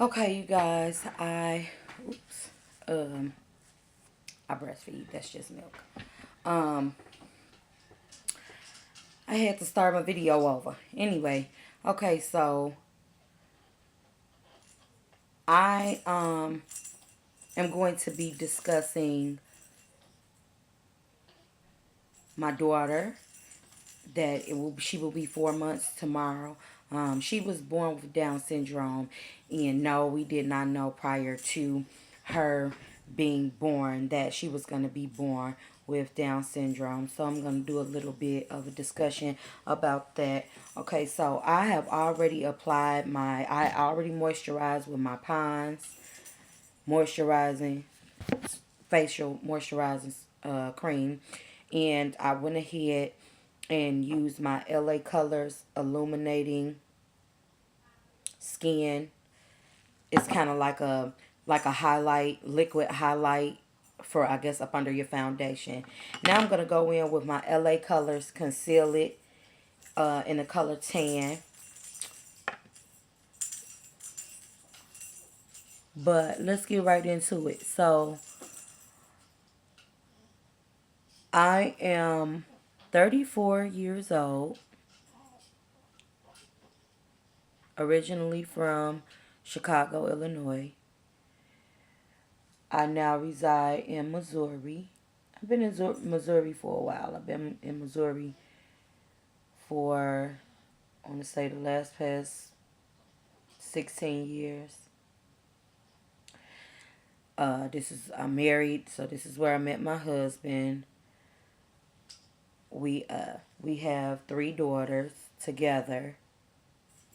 Okay, you guys, oops, I breastfeed. That's just milk. Um, I had to start my video over. Anyway, okay, so I am going to be discussing my daughter that she will be 4 months tomorrow. She was born with Down syndrome, and no, we did not know prior to her being born that she was going to be born with Down syndrome. So I'm going to do a little bit of a discussion about that. Okay, so I have already applied I already moisturized with my Pond's moisturizing facial moisturizing cream, and I went ahead and used my LA Colors illuminating skin. It's kind of like a highlight, liquid highlight for, I guess, up under your foundation. Now I'm gonna go in with my LA Colors Conceal It in the color tan. But let's get right into it. So I am 34 years old, originally from Chicago, Illinois. I now reside in Missouri. I've been in Missouri for a while. I've been in Missouri for, I want to say, the last past 16 years. I'm married, so this is where I met my husband. We have three daughters together.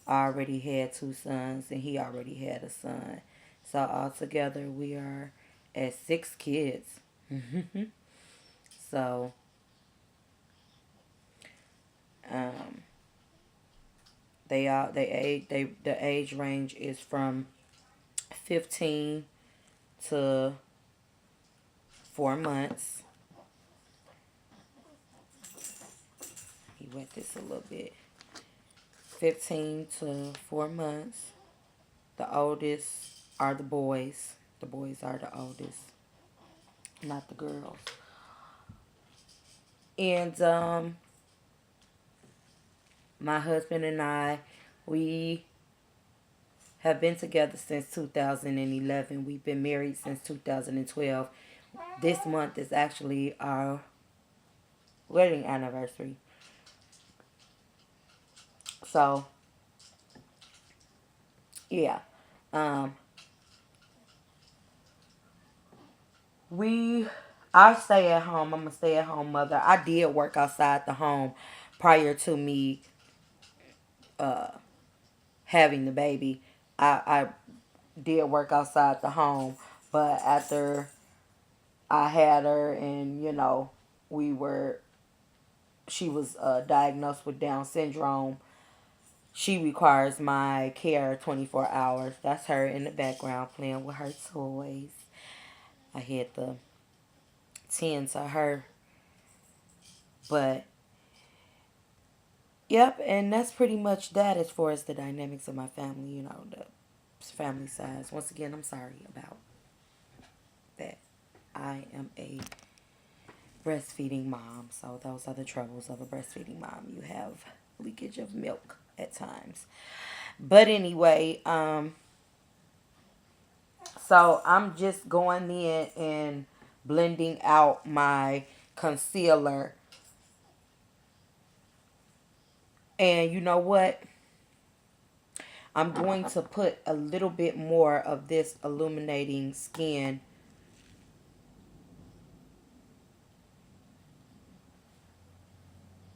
I already had two sons, and he already had a son. So altogether, we are at six kids. So, um, the age range is from 15 to 4 months. He wet this a little bit. 15 to 4 months. The oldest are the boys. The boys are the oldest, not the girls. And my husband and I, we have been together since 2011. We've been married since 2012. This month is actually our wedding anniversary. So, yeah. Um, we, I stay at home. I'm a stay at home mother. I did work outside the home prior to me uh, having the baby. I did work outside the home, but after I had her, and we were, she was diagnosed with Down syndrome. She requires my care 24 hours. That's her in the background playing with her toys. I had to tend to her. But, yep, and that's pretty much that as far as the dynamics of my family, the family size. Once again, I'm sorry about that. I am a breastfeeding mom, so those are the troubles of a breastfeeding mom. You have leakage of milk at times. But anyway, so I'm just going in and blending out my concealer. And you know what? I'm going to put a little bit more of this illuminating skin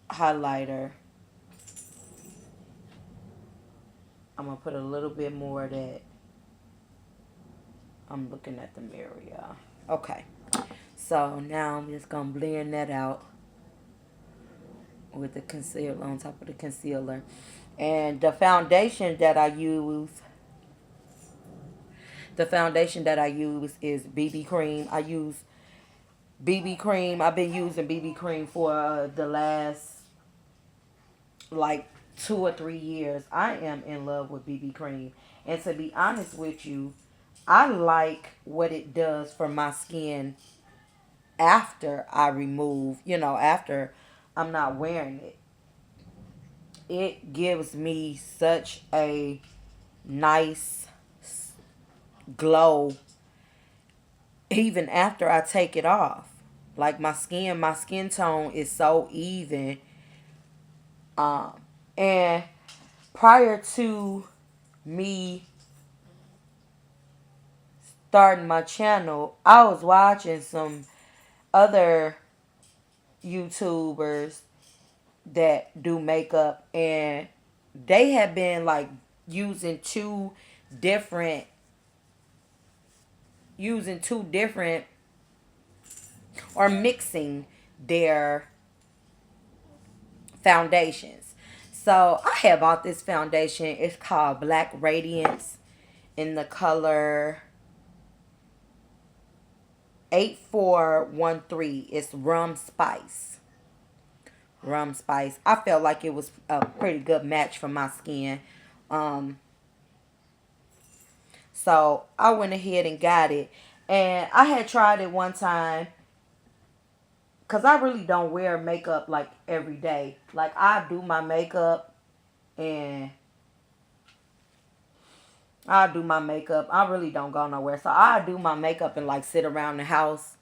highlighter. I'm going to put a little bit more of that. I'm looking at the mirror, y'all. Okay. So now I'm just going to blend that out with the concealer on top of the concealer. And the foundation that I use is BB cream. I use BB cream. I've been using BB cream for the last like 2 or 3 years, I am in love with BB cream. And to be honest with you, I like what it does for my skin after I remove, after I'm not wearing it. It gives me such a nice glow even after I take it off. Like my skin tone is so even. Um, and prior to me starting my channel, I was watching some other YouTubers that do makeup, and they have been like using different two different or mixing their foundations. So I have bought this foundation. It's called Black Radiance in the color 8413. It's rum spice. Rum spice. I felt like it was a pretty good match for my skin. Um, so I went ahead and got it. And I had tried it one time because I really don't wear makeup like every day. Like I do my makeup and I really don't go nowhere. So I do my makeup and like sit around the house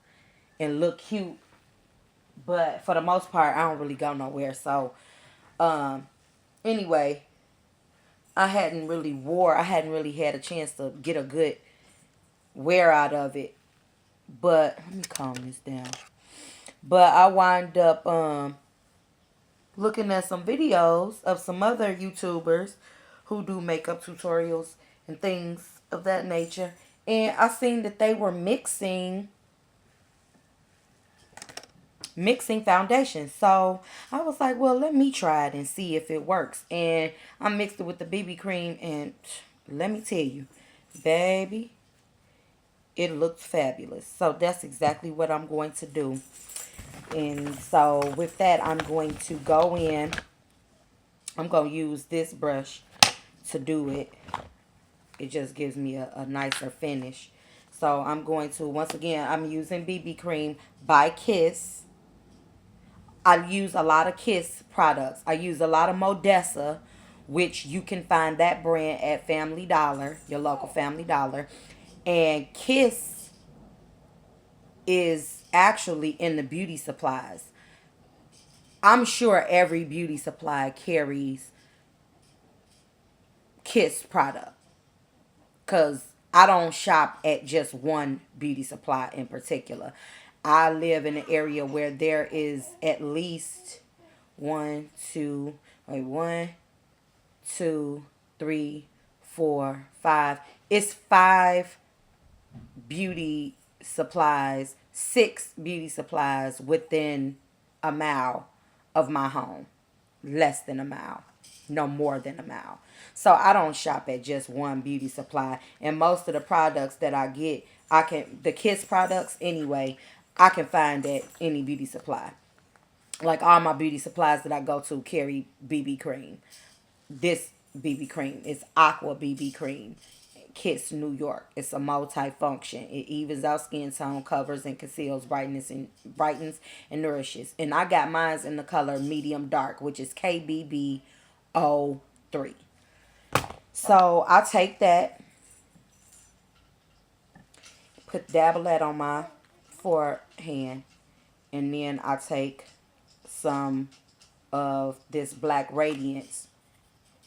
and look cute. But for the most part, I don't really go nowhere. So, um, anyway, I hadn't really had a chance to get a good wear out of it. But let me calm this down. But I wind up looking at some videos of some other YouTubers who do makeup tutorials and things of that nature. And I seen that they were mixing foundations. So I was like, well, let me try it and see if it works. And I mixed it with the BB cream, and let me tell you, baby, it looks fabulous. So that's exactly what I'm going to do. And so with that, I'm going to go in. I'm going to use this brush to do it. It just gives me a nicer finish. So I'm going to, once again, I'm using BB cream by Kiss. I use a lot of Kiss products. I use a lot of Modesa, which you can find that brand at Family Dollar, your local Family Dollar. And Kiss is actually in the beauty supplies. I'm sure every beauty supply carries Kiss product, because I don't shop at just one beauty supply in particular. I live in an area where there is at least one, two, wait, one, two, three, four, five. It's five beauty supplies, six beauty supplies within a mile of my home. Less than a mile. No more than a mile. So I don't shop at just one beauty supply. And most of the products that I get, the Kiss products anyway, I can find at any beauty supply. Like all my beauty supplies that I go to carry BB cream. This BB cream is Aqua BB cream. Kiss New York. It's a multi-function. It evens out skin tone, covers and conceals, brightens and nourishes. And I got mine in the color medium dark, which is KBB03. So I take that, dabble that on my forehand, and then I take some of this Black Radiance.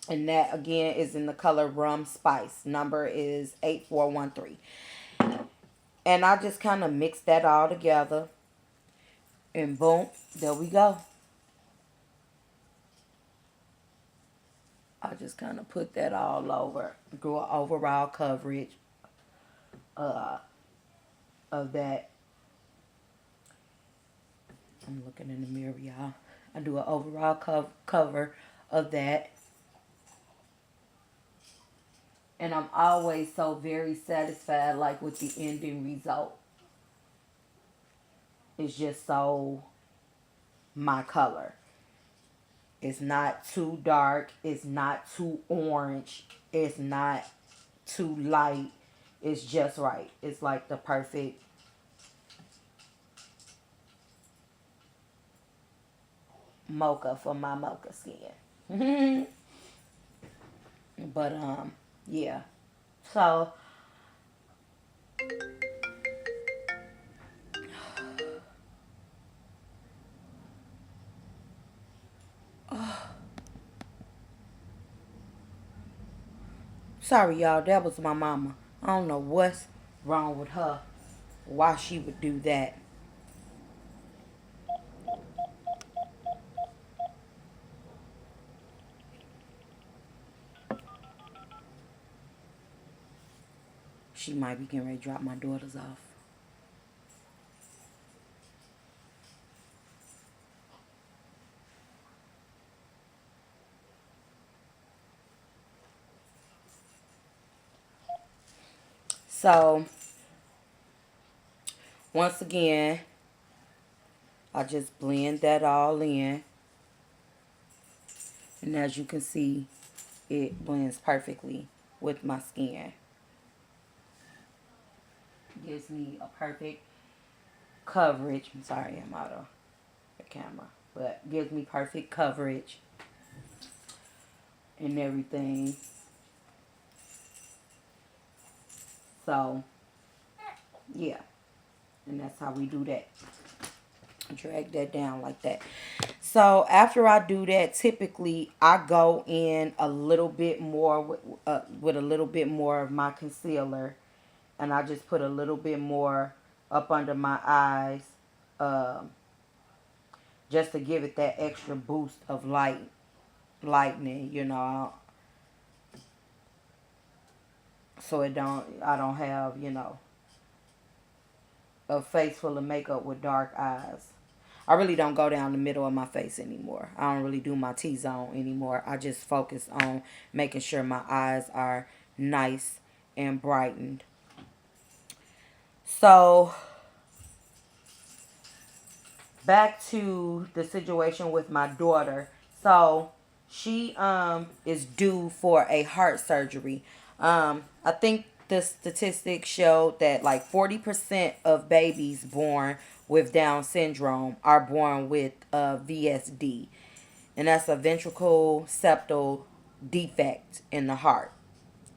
And that again is in the color Rum Spice. Number is 8413. And I just kind of mix that all together. And boom, there we go. I just kind of put that all over. Do an overall coverage uh, of that. I'm looking in the mirror, y'all. I do an overall cover of that. And I'm always so very satisfied, like, with the ending result. It's just so my color. It's not too dark. It's not too orange. It's not too light. It's just right. It's like the perfect mocha for my mocha skin. But yeah. So sorry y'all, that was my mama. I don't know what's wrong with her. Why she would do that. She might be getting ready to drop my daughters off. So once again, I just blend that all in. And as you can see, it blends perfectly with my skin. Gives me a perfect coverage. I'm sorry, I'm out of the camera. But gives me perfect coverage and everything. So, yeah. And that's how we do that. Drag that down like that. So after I do that, typically I go in a little bit more with a little bit more of my concealer, and I just put a little bit more up under my eyes, um, just to give it that extra boost of lightning, so I don't have a face full of makeup with dark eyes. I really don't go down the middle of my face anymore. I don't really do my T-zone anymore. I just focus on making sure my eyes are nice and brightened. So, back to the situation with my daughter. So, she is due for a heart surgery. I think the statistics showed that like 40% of babies born with Down syndrome are born with VSD, and that's a ventricle septal defect in the heart,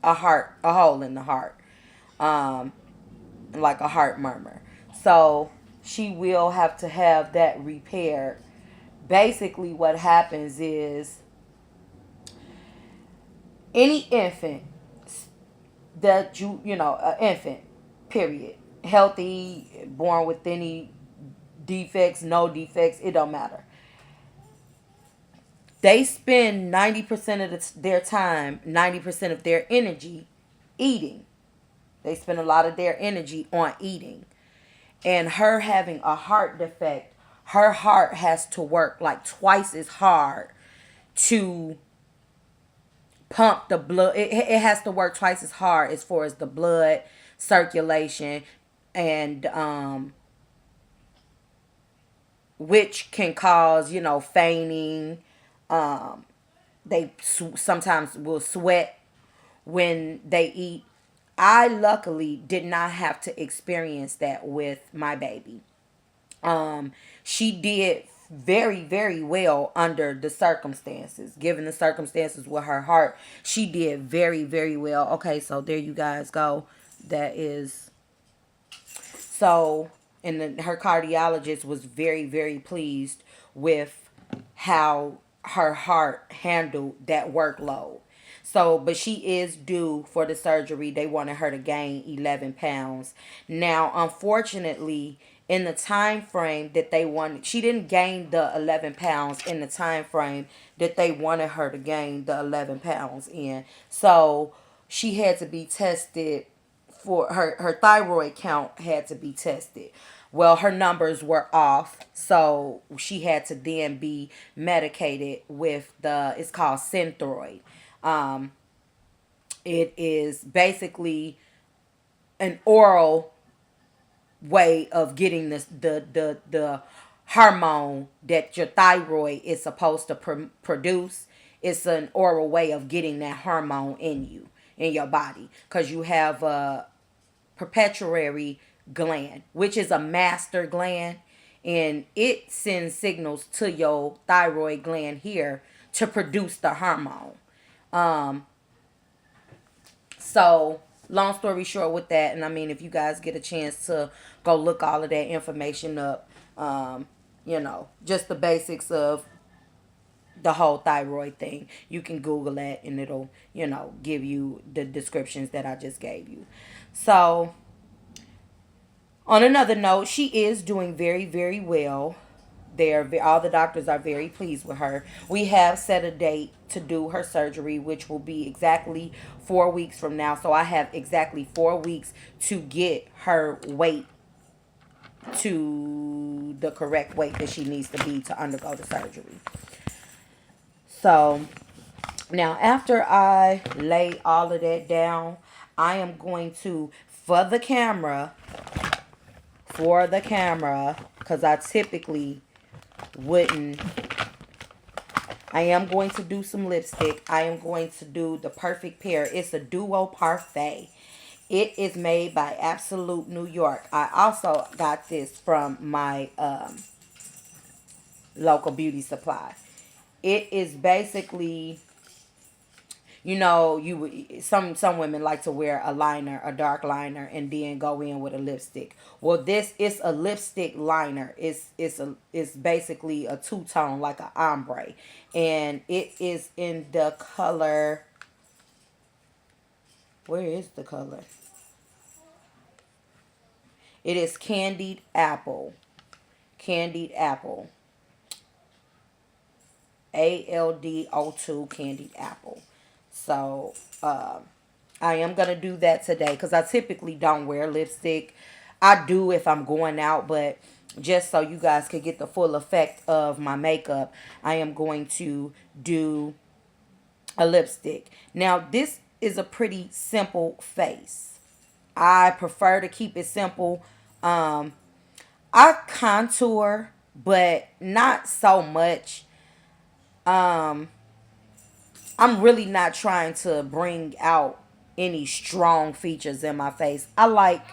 a hole in the heart, um, like a heart murmur. So she will have to have that repaired. Basically, what happens is any infant that an infant, period, healthy, born with any defects, no defects, it don't matter. They spend 90% of their time, 90% of their energy eating. They spend a lot of their energy on eating. And her having a heart defect, her heart has to work like twice as hard to pump the blood. It has to work twice as hard as far as the blood circulation, and which can cause fainting. They sometimes will sweat when they eat. I luckily did not have to experience that with my baby. She did very, very well under the circumstances. Given the circumstances with her heart, she did very, very well. Okay, so there you guys go. That is so, and her cardiologist was very, very pleased with how her heart handled that workload. So, but she is due for the surgery. They wanted her to gain 11 pounds. Now, unfortunately, in the time frame that they wanted, she didn't gain the 11 pounds in the time frame that they wanted her to gain the 11 pounds in. So, she had to be tested for her thyroid count had to be tested. Well, her numbers were off, so she had to then be medicated with it's called Synthroid. Um, it is basically an oral way of getting this the hormone that your thyroid is supposed to produce. It's an oral way of getting that hormone in you, in your body, because you have a pituitary gland, which is a master gland, and it sends signals to your thyroid gland here to produce the hormone. Um, so long story short with that, and I mean, if you guys get a chance to go look all of that information up, just the basics of the whole thyroid thing, you can Google that and it'll, give you the descriptions that I just gave you. So, on another note, she is doing very, very well. All the doctors are very pleased with her. We have set a date to do her surgery, which will be exactly 4 weeks from now. So I have exactly 4 weeks to get her weight to the correct weight that she needs to be to undergo the surgery. So now, after I lay all of that down, I am going to, for the camera, because I typically wouldn't. I am going to do some lipstick. I am going to do the Perfect Pair. It's a duo parfait. It is made by Absolute New York. I also got this from my local beauty supply. It is basically, some women like to wear a liner, a dark liner, and then go in with a lipstick. Well, this is a lipstick liner. It's basically a two-tone, like an ombre, and it is in the color. Where is the color? It is candied apple. Candied apple. ALD02 candied apple. So I am going to do that today because I typically don't wear lipstick. I do if I'm going out, but just so you guys can get the full effect of my makeup, I am going to do a lipstick. Now, this is a pretty simple face. I prefer to keep it simple. I contour, but not so much. Um, I'm really not trying to bring out any strong features in my face. I like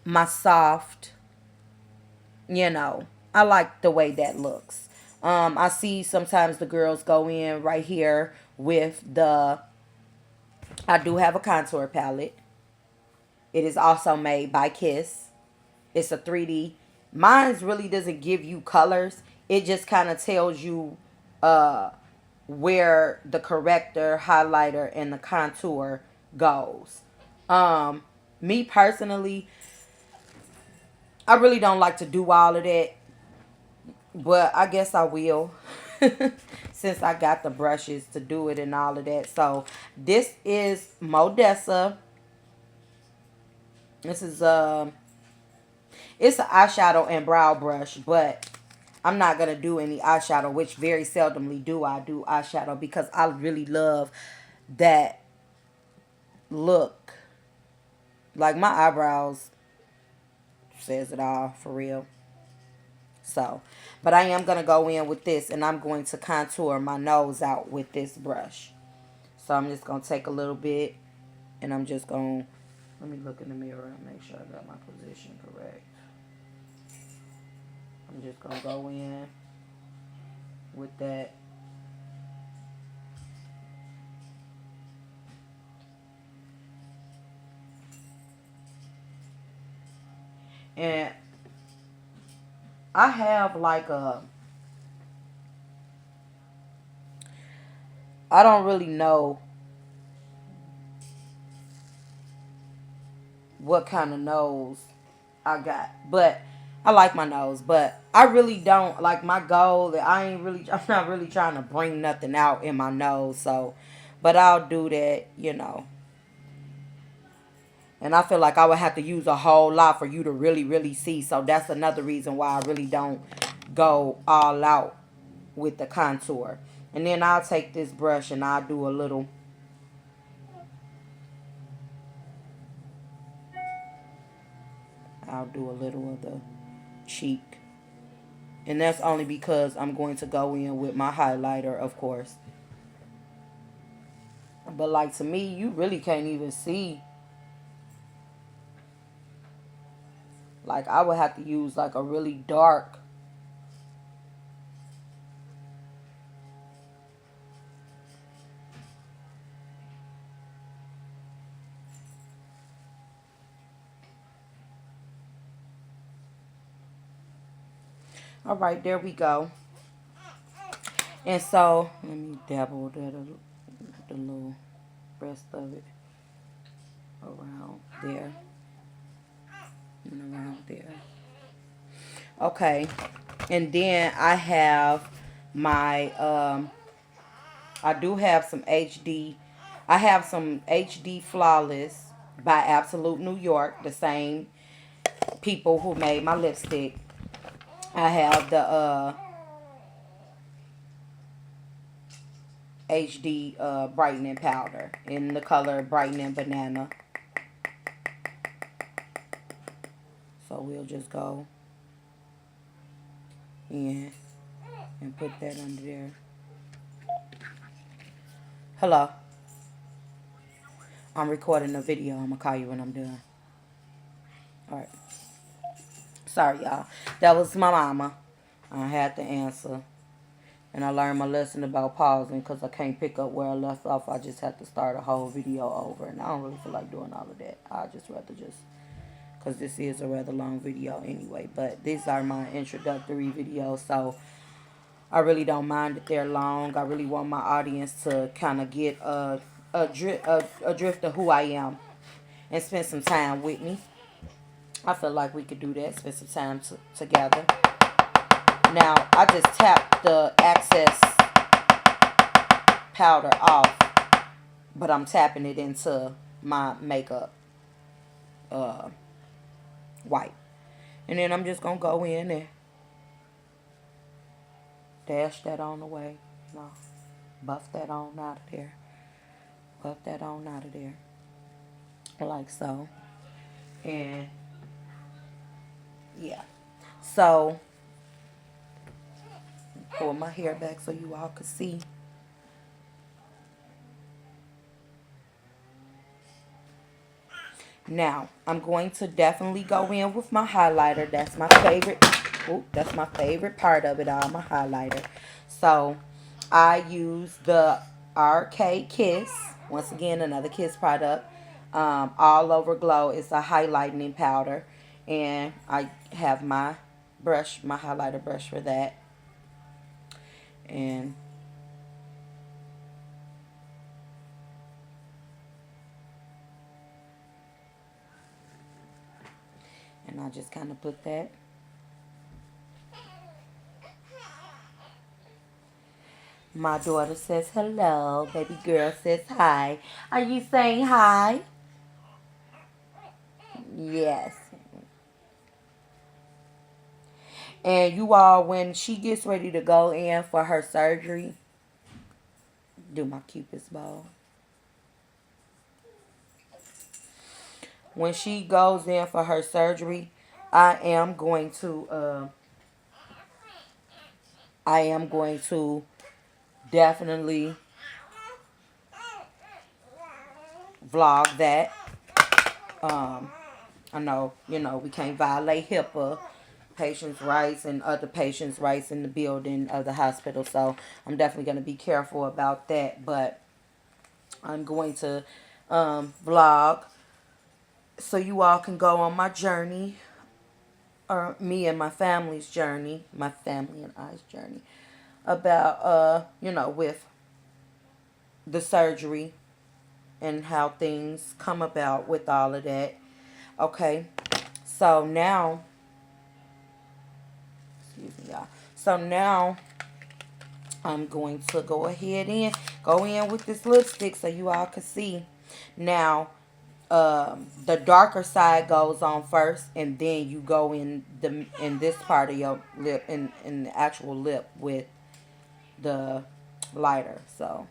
my soft, I like the way that looks. I see sometimes the girls go in right here with I do have a contour palette. It is also made by Kiss. It's a 3D. Mine's really doesn't give you colors. It just kind of tells you uh where the corrector, highlighter, and the contour goes. Me personally, I really don't like to do all of that, but I guess I will since I got the brushes to do it and all of that. So this is Modesa. This is it's an eyeshadow and brow brush, but I'm not gonna do any eyeshadow, which very seldomly do I do eyeshadow because I really love that look. Like my eyebrows says it all for real. So, but I am gonna go in with this and I'm going to contour my nose out with this brush. So I'm just gonna take a little bit and I'm just gonna, let me look in the mirror and make sure I got my position correct. I'm just gonna go in with that. And I have like I don't really know what kind of nose I got, but I like my nose, but I really don't like my goal. I'm not really trying to bring nothing out in my nose. So, but I'll do that. And I feel like I would have to use a whole lot for you to really, really see. So that's another reason why I really don't go all out with the contour. And then I'll take this brush and I'll do a little. I'll do a little of the cheek And that's only because I'm going to go in with my highlighter, of course. But like to me, you really can't even see. Like I would have to use like a really dark. All right, there we go. And so let me dabble the little rest of it around there and around there. Okay, and then I have my I do have some HD. I have some HD Flawless by Absolute New York, the same people who made my lipstick. I have the HD brightening powder in the color brightening banana. So we'll just go in and put that under there. Hello. I'm recording a video. I'm gonna call you when I'm done. All right. Sorry, y'all. That was my mama. I had to answer. And I learned my lesson about pausing because I can't pick up where I left off. I just have to start a whole video over. And I don't really feel like doing all of that. I just rather just, because this is a rather long video anyway. But these are my introductory videos. So I really don't mind if they're long. I really want my audience to kind of get a drift of who I am and spend some time with me. I feel like we could do that. Spend some time together. Now, I just tapped the excess powder off, but I'm tapping it into my makeup wipe. And then I'm just going to go in and dash that on away. You know, buff that on out of there. Buff that on out of there. Like so. And, yeah. So, pull my hair back so you all can see. Now, I'm going to definitely go in with my highlighter. That's my favorite. Ooh, that's my favorite part of it all, my highlighter. So, I use the RK Kiss. Once again, another Kiss product. All Over Glow. It's a highlighting powder. And I have my brush, my highlighter brush for that. And I just kind of put that. My daughter says hello. Baby girl says hi. Are you saying hi? Yes. And you all, when she gets ready to go in for her surgery, do my cupid's bow. When she goes in for her surgery, I am going to definitely vlog that. I know, we can't violate HIPAA, patients' rights, and other patients' rights in the building of the hospital. So I'm definitely going to be careful about that. But I'm going to vlog so you all can go on my journey, or me and my family's journey, my family and I's journey, about, with the surgery and how things come about with all of that. Okay, so now, excuse me, y'all. So now I'm going to go ahead and go in with this lipstick so you all can see. Now, the darker side goes on first, and then you go in this part of your lip, in the actual lip, with the lighter. So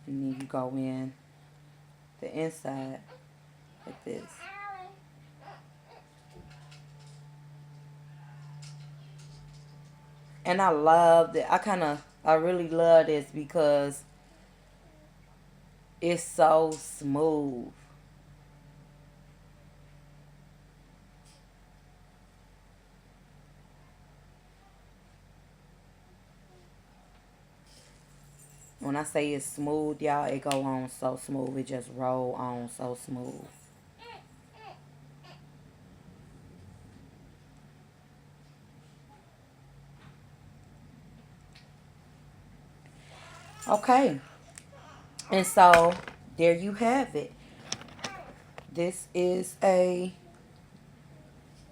And then you go in the inside like this. And I love that. I really love this because it's so smooth. When I say it's smooth, y'all, it go on so smooth. It just roll on so smooth. Okay. And so, there you have it. This is a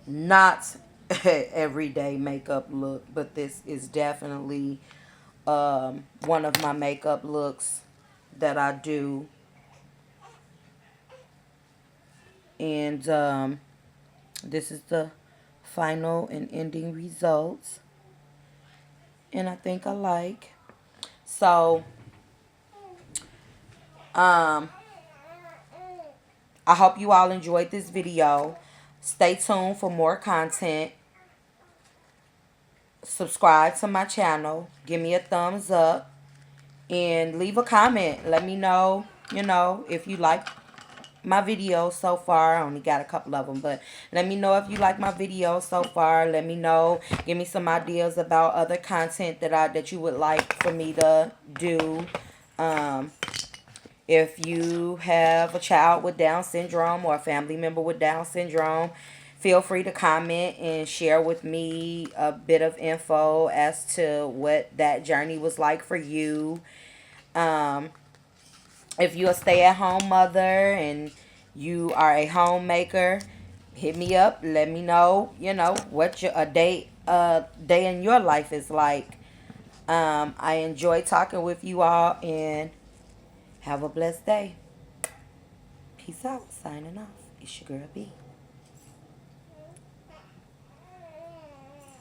not everyday makeup look, but this is definitely one of my makeup looks that I do. And this is the final and ending results. And I think I like. So, um, I hope you all enjoyed this video. Stay tuned for more content. Subscribe to my channel. Give me a thumbs up. And leave a comment. Let me know, if you like my videos so far. I only got a couple of them, but let me know if you like my videos so far. Let me know. Give me some ideas about other content that you would like for me to do. If you have a child with Down syndrome or a family member with Down syndrome, feel free to comment and share with me a bit of info as to what that journey was like for you. If you're a stay-at-home mother and you are a homemaker, hit me up. Let me know, what your day in your life is like. I enjoy talking with you all, and have a blessed day. Peace out. Signing off. It's your girl B.